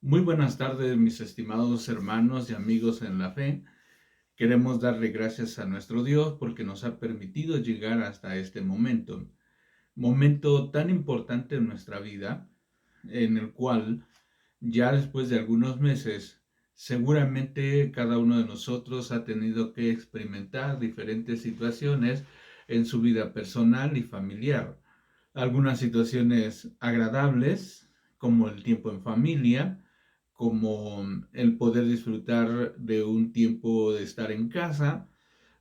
Muy buenas tardes, mis estimados hermanos y amigos en la fe. Queremos darle gracias a nuestro Dios porque nos ha permitido llegar hasta este momento tan importante en nuestra vida, en el cual ya después de algunos meses, seguramente cada uno de nosotros ha tenido que experimentar diferentes situaciones en su vida personal y familiar. Algunas situaciones agradables, como el tiempo en familia, como el poder disfrutar de un tiempo de estar en casa,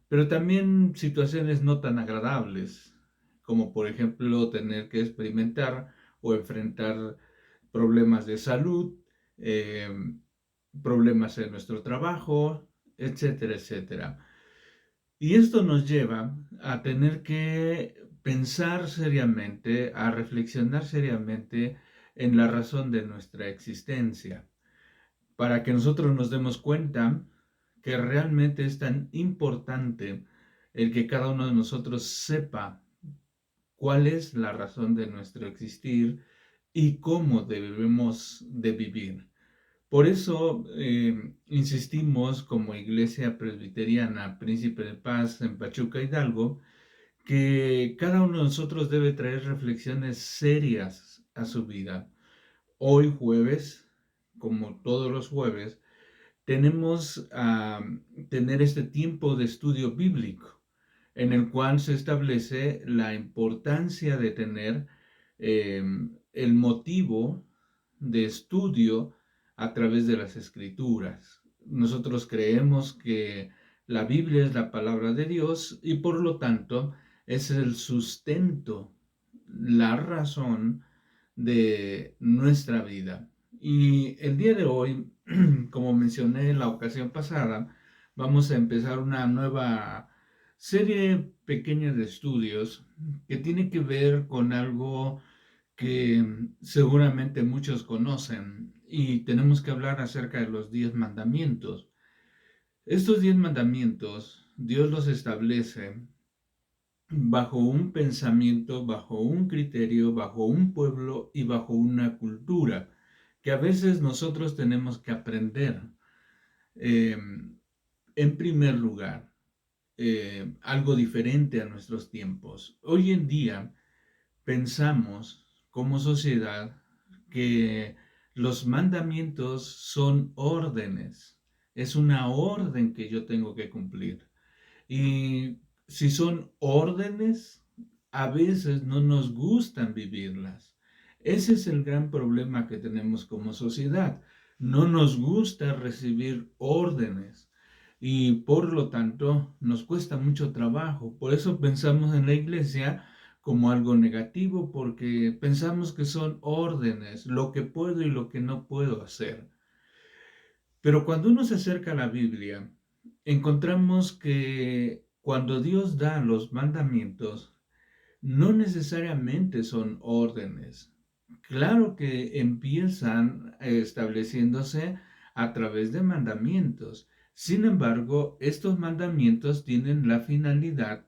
pero también situaciones no tan agradables, como por ejemplo tener que experimentar o enfrentar problemas de salud, eh, problemas en nuestro trabajo, etcétera, etcétera. Y esto nos lleva a tener que pensar seriamente, a reflexionar seriamente en la razón de nuestra existencia, para que nosotros nos demos cuenta que realmente es tan importante el que cada uno de nosotros sepa cuál es la razón de nuestro existir y cómo debemos de vivir. Por eso insistimos como Iglesia Presbiteriana Príncipe de Paz en Pachuca Hidalgo que cada uno de nosotros debe traer reflexiones serias a su vida. Hoy jueves, como todos los jueves, tenemos a tener este tiempo de estudio bíblico en el cual se establece la importancia de tener eh, el motivo de estudio a través de las escrituras. Nosotros creemos que la Biblia es la palabra de Dios y por lo tanto es el sustento, la razón de nuestra vida. Y el día de hoy, como mencioné en la ocasión pasada, vamos a empezar una nueva serie pequeña de estudios que tiene que ver con algo que seguramente muchos conocen y tenemos que hablar acerca de los 10 mandamientos. Estos 10 mandamientos Dios los establece bajo un pensamiento, bajo un criterio, bajo un pueblo y bajo una cultura que a veces nosotros tenemos que aprender. Eh, en primer lugar, algo diferente a nuestros tiempos. Hoy en día pensamos como sociedad que los mandamientos son órdenes. Es una orden que yo tengo que cumplir. Y si son órdenes, a veces no nos gustan vivirlas. Ese es el gran problema que tenemos como sociedad. No nos gusta recibir órdenes y por lo tanto nos cuesta mucho trabajo. Por eso pensamos en la iglesia como algo negativo, porque pensamos que son órdenes, lo que puedo y lo que no puedo hacer. Pero cuando uno se acerca a la Biblia, encontramos que cuando Dios da los mandamientos, no necesariamente son órdenes. Claro que empiezan estableciéndose a través de mandamientos. Sin embargo, estos mandamientos tienen la finalidad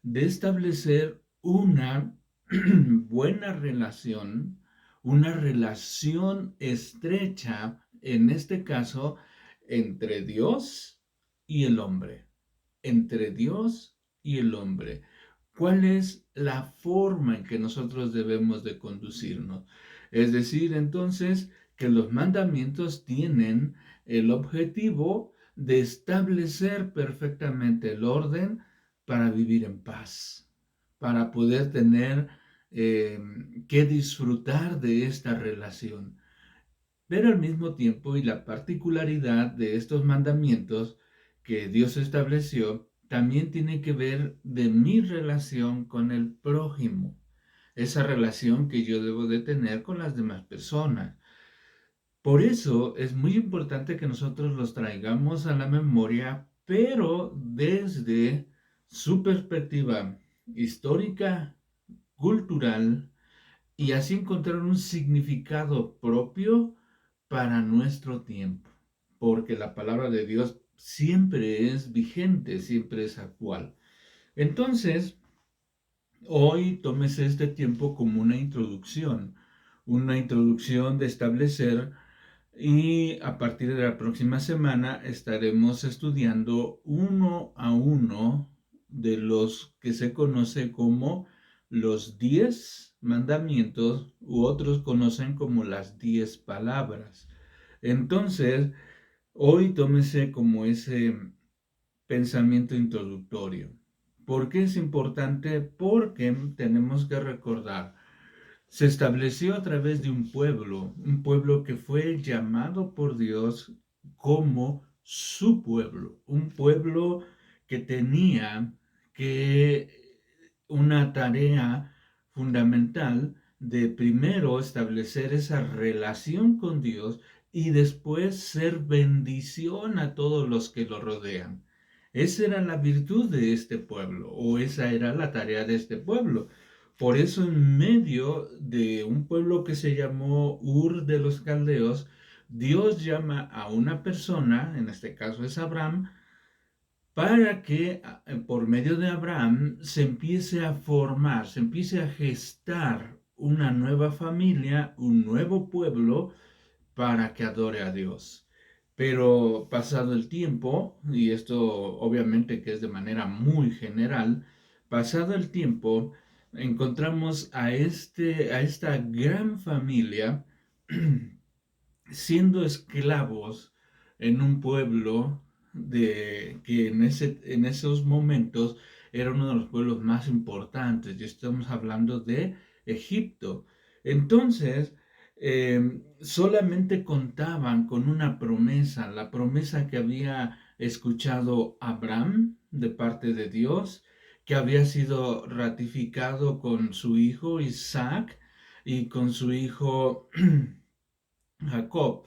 de establecer una buena relación, una relación estrecha, en este caso, entre Dios y el hombre. Entre Dios y el hombre. ¿Cuál es la forma en que nosotros debemos de conducirnos? Es decir, entonces, que los mandamientos tienen el objetivo de establecer perfectamente el orden para vivir en paz, para poder tener que disfrutar de esta relación. Pero al mismo tiempo, y la particularidad de estos mandamientos que Dios estableció, también tiene que ver de mi relación con el prójimo, esa relación que yo debo de tener con las demás personas. Por eso es muy importante que nosotros los traigamos a la memoria, pero desde su perspectiva histórica, cultural, y así encontrar un significado propio para nuestro tiempo, porque la palabra de Dios siempre es vigente, siempre es actual. Entonces, hoy tómese este tiempo como una introducción de establecer Y a partir de la próxima semana estaremos estudiando uno a uno de los que se conoce como los 10 mandamientos, u otros conocen como las 10 palabras. Entonces, hoy tómese como ese pensamiento introductorio. ¿Por qué es importante? Porque tenemos que recordar, se estableció a través de un pueblo que fue llamado por Dios como su pueblo, un pueblo que tenía que una tarea fundamental de primero establecer esa relación con Dios y después ser bendición a todos los que lo rodean. Esa era la virtud de este pueblo, o esa era la tarea de este pueblo. Por eso en medio de un pueblo que se llamó Ur de los Caldeos, Dios llama a una persona, en este caso es Abraham, para que por medio de Abraham se empiece a formar, se empiece a gestar una nueva familia, un nuevo pueblo para que adore a Dios. Pero pasado el tiempo, y esto obviamente que es de manera muy general, pasado el tiempo, encontramos a esta gran familia siendo esclavos en un pueblo que en esos momentos era uno de los pueblos más importantes, y estamos hablando de Egipto. Entonces, solamente contaban con una promesa, la promesa que había escuchado Abraham de parte de Dios, que había sido ratificado con su hijo Isaac y con su hijo Jacob.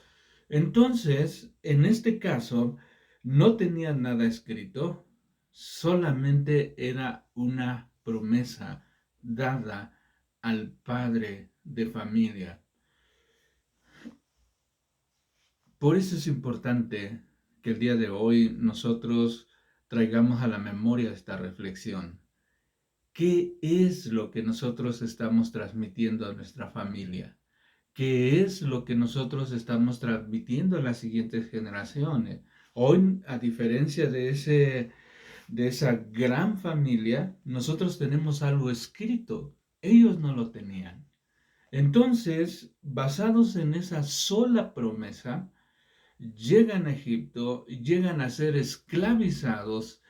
Entonces, en este caso, no tenía nada escrito, solamente era una promesa dada al padre de familia. Por eso es importante que el día de hoy nosotros traigamos a la memoria esta reflexión. ¿Qué es lo que nosotros estamos transmitiendo a nuestra familia? ¿Qué es lo que nosotros estamos transmitiendo a las siguientes generaciones? Hoy, a diferencia de esa gran familia, nosotros tenemos algo escrito. Ellos no lo tenían. Entonces, basados en esa sola promesa, llegan a Egipto, llegan a ser esclavizados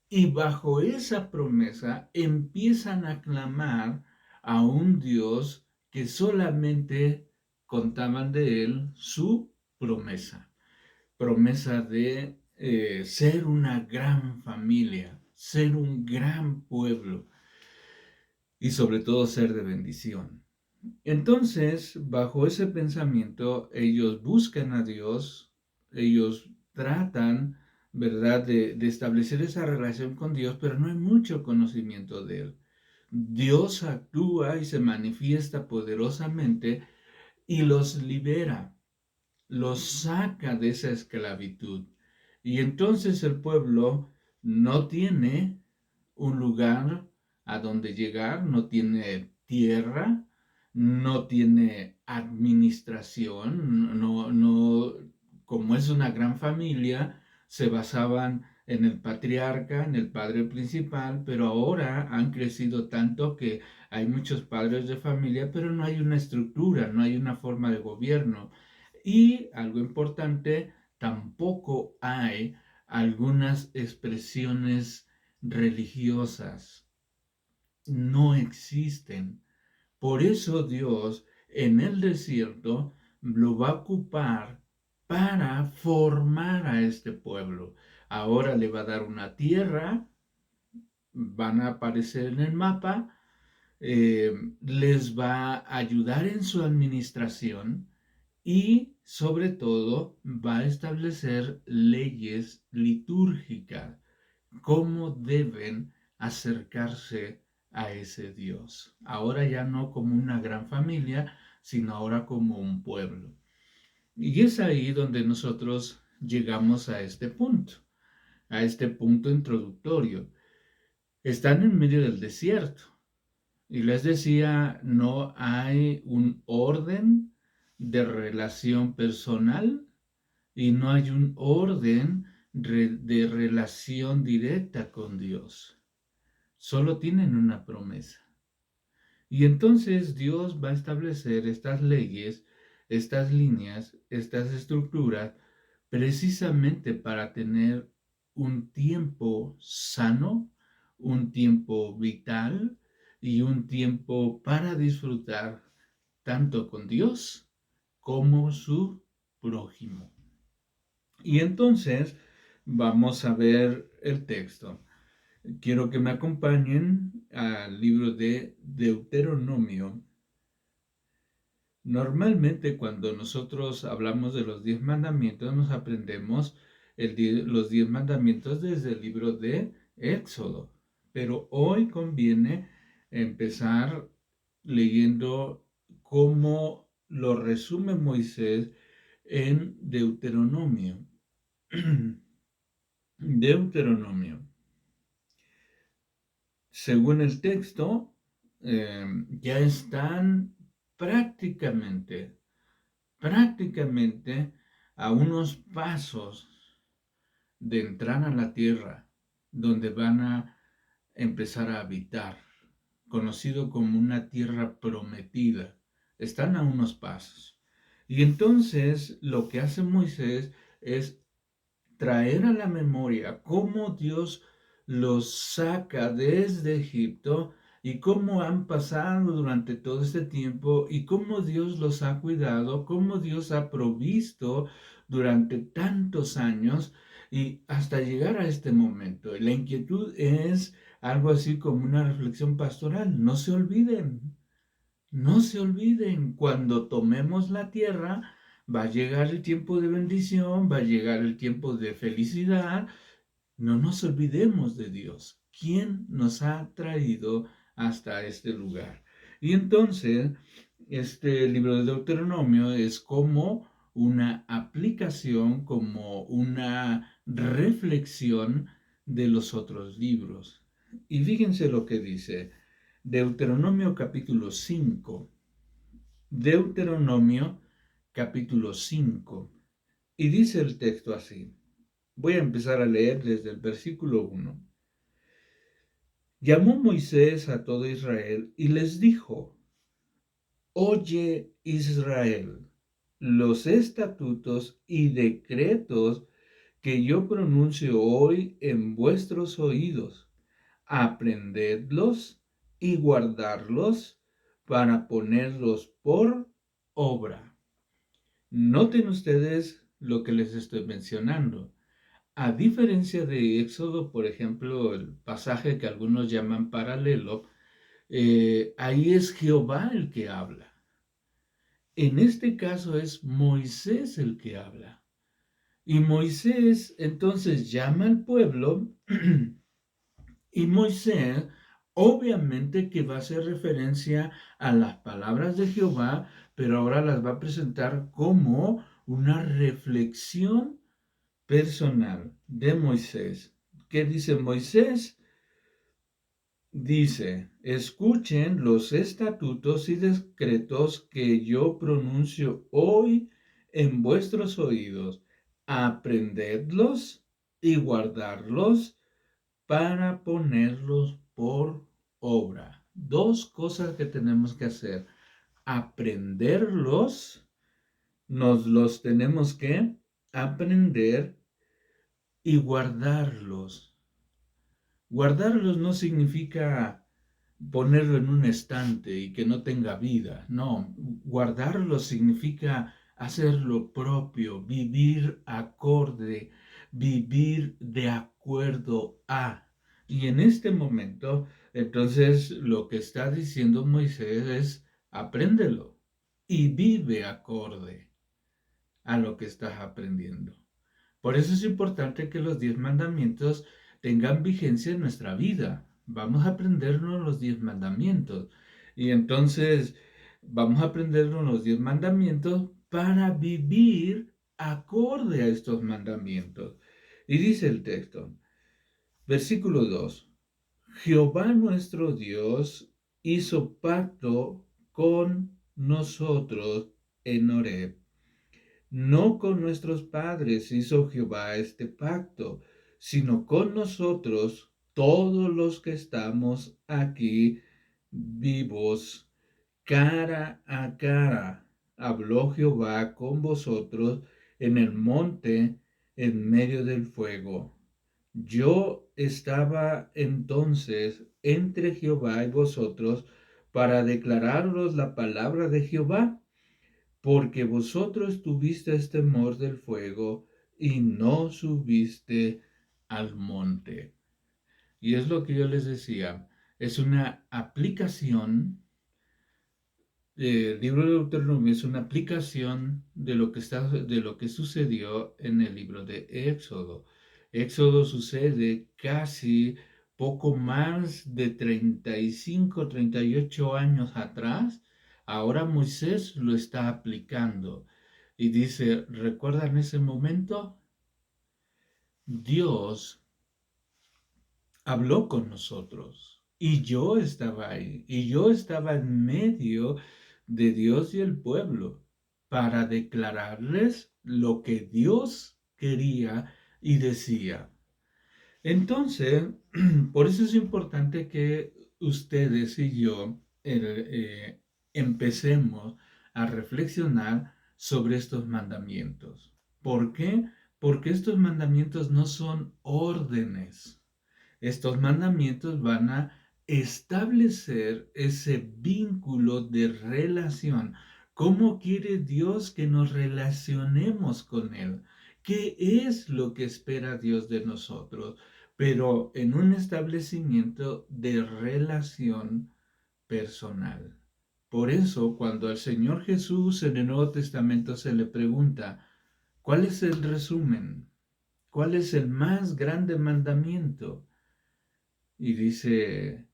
y bajo esa promesa empiezan a clamar a un Dios que solamente contaban de él su promesa. Promesa de ser una gran familia, ser un gran pueblo y sobre todo ser de bendición. Entonces, bajo ese pensamiento, ellos buscan a Dios, ellos tratan, ¿verdad?, de establecer esa relación con Dios, pero no hay mucho conocimiento de Él. Dios actúa y se manifiesta poderosamente y los libera, los saca de esa esclavitud. Y entonces el pueblo no tiene un lugar a donde llegar, no tiene tierra, no tiene administración, como es una gran familia, se basaban en el patriarca, en el padre principal, pero ahora han crecido tanto que hay muchos padres de familia, pero no hay una estructura, no hay una forma de gobierno. Y algo importante, tampoco hay algunas expresiones religiosas. No existen. Por eso Dios en el desierto lo va a ocupar para formar a este pueblo. Ahora le va a dar una tierra, van a aparecer en el mapa, les va a ayudar en su administración y sobre todo va a establecer leyes litúrgicas, cómo deben acercarse a ese Dios. Ahora ya no como una gran familia, sino ahora como un pueblo. Y es ahí donde nosotros llegamos a este punto introductorio. Están en medio del desierto. Y les decía, no hay un orden, de relación personal y no hay un orden de relación directa con Dios. Solo tienen una promesa. Y entonces Dios va a establecer estas leyes, estas líneas, estas estructuras, precisamente para tener un tiempo sano, un tiempo vital y un tiempo para disfrutar tanto con Dios como su prójimo. Y entonces vamos a ver el texto. Quiero que me acompañen al libro de Deuteronomio. Normalmente cuando nosotros hablamos de los 10 mandamientos, nos aprendemos los 10 mandamientos desde el libro de Éxodo. Pero hoy conviene empezar leyendo cómo lo resume Moisés en Deuteronomio. Deuteronomio. Según el texto, ya están prácticamente a unos pasos de entrar a la tierra donde van a empezar a habitar, conocido como una tierra prometida. Están a unos pasos. Y entonces lo que hace Moisés es traer a la memoria cómo Dios los saca desde Egipto y cómo han pasado durante todo este tiempo y cómo Dios los ha cuidado, cómo Dios ha provisto durante tantos años y hasta llegar a este momento. La inquietud es algo así como una reflexión pastoral. No se olviden, cuando tomemos la tierra, va a llegar el tiempo de bendición, va a llegar el tiempo de felicidad. No nos olvidemos de Dios, quien nos ha traído hasta este lugar. Y entonces, este libro de Deuteronomio es como una aplicación, como una reflexión de los otros libros. Y fíjense lo que dice Deuteronomio capítulo 5. Deuteronomio capítulo 5. Y dice el texto así. Voy a empezar a leer desde el versículo 1. Llamó Moisés a todo Israel y les dijo: Oye, Israel, los estatutos y decretos que yo pronuncio hoy en vuestros oídos, aprendedlos y guardarlos para ponerlos por obra. Noten ustedes lo que les estoy mencionando. A diferencia de Éxodo, por ejemplo, el pasaje que algunos llaman paralelo, ahí es Jehová el que habla. En este caso es Moisés el que habla. Y Moisés entonces llama al pueblo y Moisés obviamente que va a hacer referencia a las palabras de Jehová, pero ahora las va a presentar como una reflexión personal de Moisés. ¿Qué dice Moisés? Dice: escuchen los estatutos y decretos que yo pronuncio hoy en vuestros oídos, aprendedlos y guardarlos para ponerlos por obra. Dos cosas que tenemos que hacer: aprenderlos, nos los tenemos que aprender, y guardarlos. Guardarlos no significa ponerlo en un estante y que no tenga vida. No, guardarlos significa hacer lo propio, vivir acorde, vivir de acuerdo a. Y en este momento, entonces, lo que está diciendo Moisés es: apréndelo y vive acorde a lo que estás aprendiendo. Por eso es importante que los 10 mandamientos tengan vigencia en nuestra vida. Vamos a aprendernos los 10 mandamientos. Y entonces vamos a aprendernos los 10 mandamientos para vivir acorde a estos mandamientos. Y dice el texto, versículo 2. Jehová nuestro Dios hizo pacto con nosotros en Horeb. No con nuestros padres hizo Jehová este pacto, sino con nosotros, todos los que estamos aquí vivos, cara a cara. Habló Jehová con vosotros en el monte en medio del fuego. Yo estaba entonces entre Jehová y vosotros para declararos la palabra de Jehová, porque vosotros tuvisteis temor del fuego y no subiste al monte. Y es lo que yo les decía, es una aplicación, el libro de Deuteronomio es una aplicación de lo que sucedió en el libro de Éxodo. Éxodo sucede casi poco más de 35, 38 años atrás. Ahora Moisés lo está aplicando y dice, ¿recuerdan ese momento? Dios habló con nosotros y yo estaba ahí y yo estaba en medio de Dios y el pueblo para declararles lo que Dios quería y decía. Entonces, por eso es importante que ustedes y yo empecemos a reflexionar sobre estos mandamientos. ¿Por qué? Porque estos mandamientos no son órdenes. Estos mandamientos van a establecer ese vínculo de relación. ¿Cómo quiere Dios que nos relacionemos con Él? ¿Qué es lo que espera Dios de nosotros? Pero en un establecimiento de relación personal. Por eso, cuando al Señor Jesús en el Nuevo Testamento se le pregunta, ¿cuál es el resumen? ¿Cuál es el más grande mandamiento? Y dice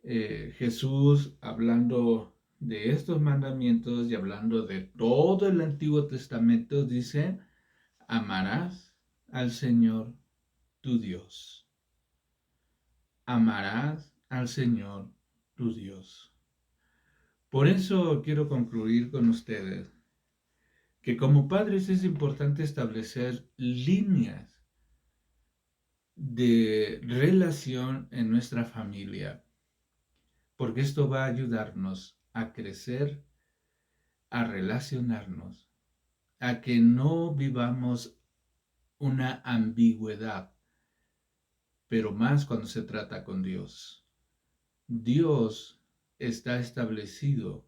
Jesús, hablando de estos mandamientos y hablando de todo el Antiguo Testamento, dice, amarás al Señor tu Dios. Amarás al Señor tu Dios. Por eso quiero concluir con ustedes que como padres es importante establecer líneas de relación en nuestra familia, porque esto va a ayudarnos a crecer, a relacionarnos, a que no vivamos una ambigüedad, pero más cuando se trata con Dios. Dios está establecido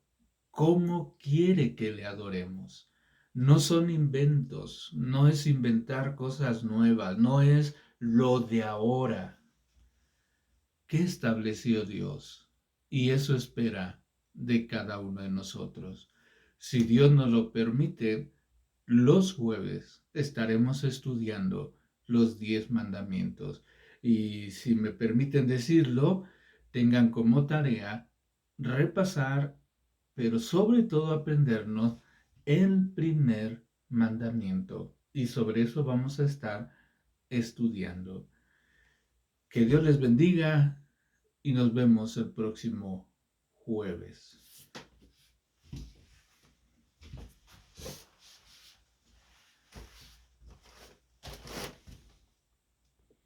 cómo quiere que le adoremos. No son inventos, no es inventar cosas nuevas, no es lo de ahora. ¿Qué estableció Dios? Y eso espera de cada uno de nosotros. Si Dios nos lo permite, los jueves estaremos estudiando los 10 mandamientos. Y si me permiten decirlo, tengan como tarea repasar, pero sobre todo aprendernos el primer mandamiento. Y sobre eso vamos a estar estudiando. Que Dios les bendiga y nos vemos el próximo jueves.